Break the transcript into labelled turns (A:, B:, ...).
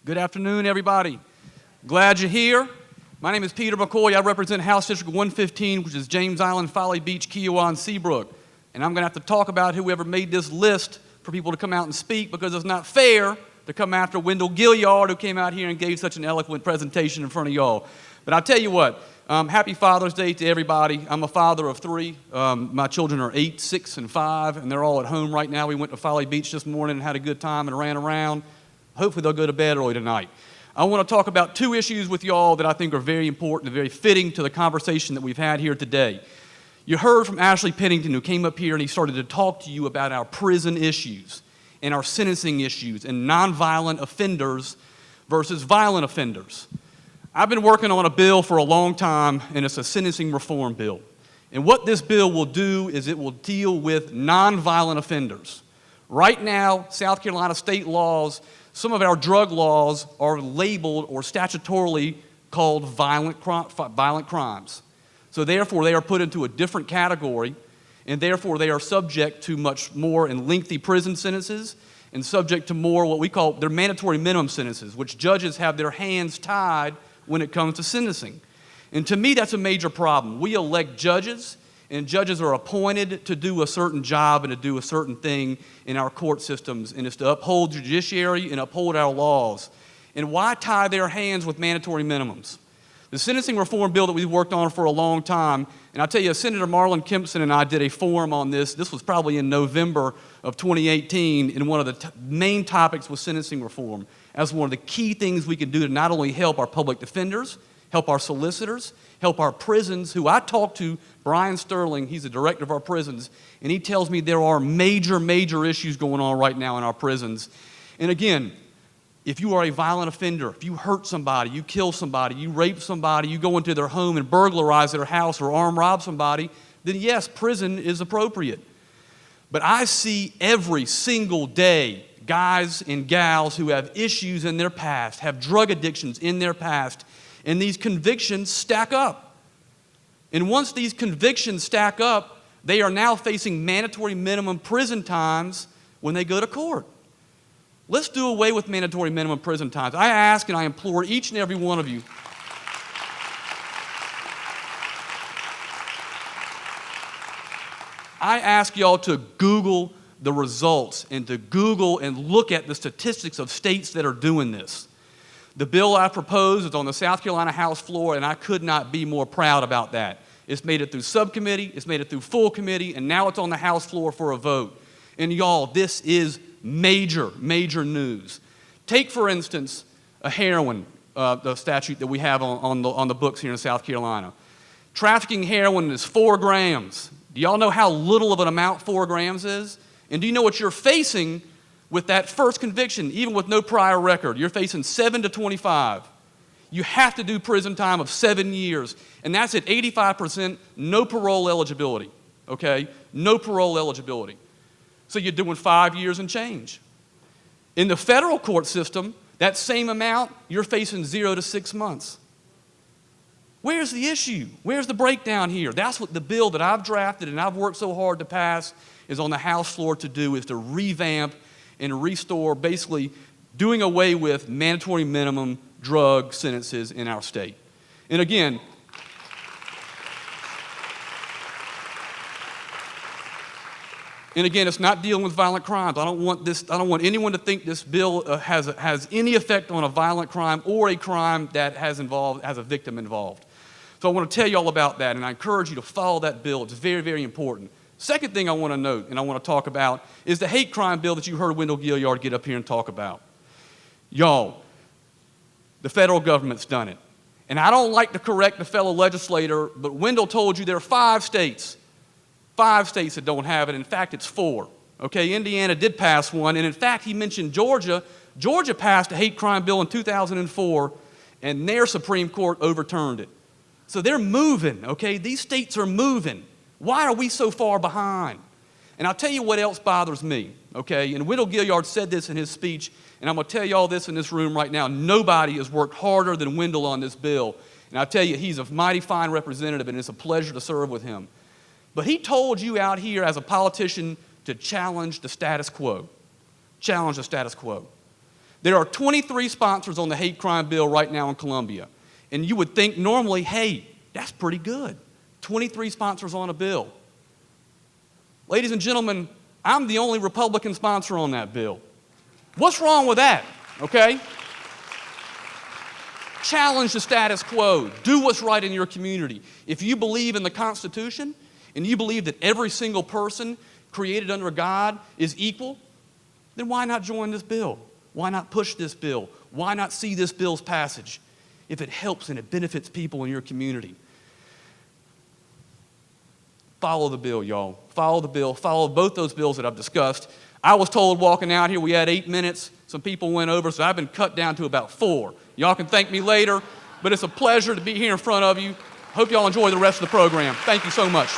A: Good afternoon, everybody. Glad you're here. My name is Peter McCoy. I represent House District 115, which is James Island, Folly Beach, Kiowa, and Seabrook. And I'm going to have to talk about whoever made this list for people to come out and speak, because it's not fair to come after Wendell Gilliard, who came out here and gave such an eloquent presentation in front of y'all. But I'll tell you what, happy Father's Day to everybody. I'm a father of three. My children are 8, 6, and 5, and they're all at home right now. We went to Folly Beach this morning and had a good time and ran around. Hopefully they'll go to bed early tonight. I want to talk about two issues with y'all that I think are very important and very fitting to the conversation that we've had here today. You heard from Ashley Pennington, who came up here and he started to talk to you about our prison issues and our sentencing issues and nonviolent offenders versus violent offenders. I've been working on a bill for a long time, and it's a sentencing reform bill. And what this bill will do is it will deal with nonviolent offenders. Right now, South Carolina state laws, some of our drug laws are labeled or statutorily called violent crimes. So therefore, they are put into a different category, and therefore they are subject to much more and lengthy prison sentences and subject to more what we call their mandatory minimum sentences, which judges have their hands tied when it comes to sentencing. And to me, that's a major problem. We elect judges, and judges are appointed to do a certain job and to do a certain thing in our court systems, and it's to uphold the judiciary and uphold our laws. And why tie their hands with mandatory minimums? The sentencing reform bill that we've worked on for a long time, and I'll tell you, Senator Marlon Kempson and I did a forum on this. This was probably in November of 2018, and one of the main topics was sentencing reform as one of the key things we can do to not only help our public defenders, help our solicitors, help our prisons, who I talked to, Brian Sterling, he's the director of our prisons, and he tells me there are major issues going on right now in our prisons. And again, if you are a violent offender, if you hurt somebody, you kill somebody, you rape somebody, you go into their home and burglarize their house or armed rob somebody, then yes, prison is appropriate. But I see every single day guys and gals who have issues in their past, have drug addictions in their past, and these convictions stack up. And once these convictions stack up, they are now facing mandatory minimum prison times when they go to court. Let's do away with mandatory minimum prison times. I ask and I implore each and every one of you, I ask y'all to Google the results and to Google and look at the statistics of states that are doing this. The bill I proposed is on the South Carolina House floor, and I could not be more proud about that. It's made it through subcommittee, it's made it through full committee, and now it's on the House floor for a vote. And y'all, this is major news. Take, for instance, a heroin the statute that we have on the books here in South Carolina. Trafficking heroin is 4 grams. Do y'all know how little of an amount 4 grams is? And do you know what you're facing with that first conviction, even with no prior record? You're facing 7 to 25. You have to do prison time of 7 years, and that's at 85% no parole eligibility, okay? No parole eligibility. So you're doing 5 years and change. In the federal court system, that same amount, you're facing 0 to 6 months. Where's the issue? Where's the breakdown here? That's what the bill that I've drafted and I've worked so hard to pass is on the House floor to do, is to revamp and restore, basically doing away with mandatory minimum drug sentences in our state. And again, it's not dealing with violent crimes. I don't want anyone to think this bill has any effect on a violent crime or a crime that has a victim involved. So I want to tell you all about that, and I encourage you to follow that bill. It's very important. Second thing I want to note and I want to talk about is the hate crime bill that you heard Wendell Gilliard get up here and talk about. Y'all, the federal government's done it. And I don't like to correct the fellow legislator, but Wendell told you there are 5 states that don't have it. In fact, it's 4. Okay, Indiana did pass one, and in fact, he mentioned Georgia. Georgia passed a hate crime bill in 2004, and their Supreme Court overturned it. So they're moving, okay? These states are moving. Why are we so far behind? And I'll tell you what else bothers me, okay? And Wendell Gilliard said this in his speech, and I'm going to tell you all this in this room right now. Nobody has worked harder than Wendell on this bill. And I'll tell you, he's a mighty fine representative, and it's a pleasure to serve with him. But he told you out here as a politician to challenge the status quo. Challenge the status quo. There are 23 sponsors on the hate crime bill right now in Columbia. And you would think normally, hey, that's pretty good. 23 sponsors on a bill. Ladies and gentlemen, I'm the only Republican sponsor on that bill. What's wrong with that, okay? Challenge the status quo. Do what's right in your community. If you believe in the Constitution and you believe that every single person created under God is equal, then why not join this bill? Why not push this bill? Why not see this bill's passage if it helps and it benefits people in your community? Follow the bill, y'all. Follow the bill. Follow both those bills that I've discussed. I was told walking out here we had 8 minutes. Some people went over, so I've been cut down to about 4. Y'all can thank me later, but it's a pleasure to be here in front of you. Hope y'all enjoy the rest of the program. Thank you so much.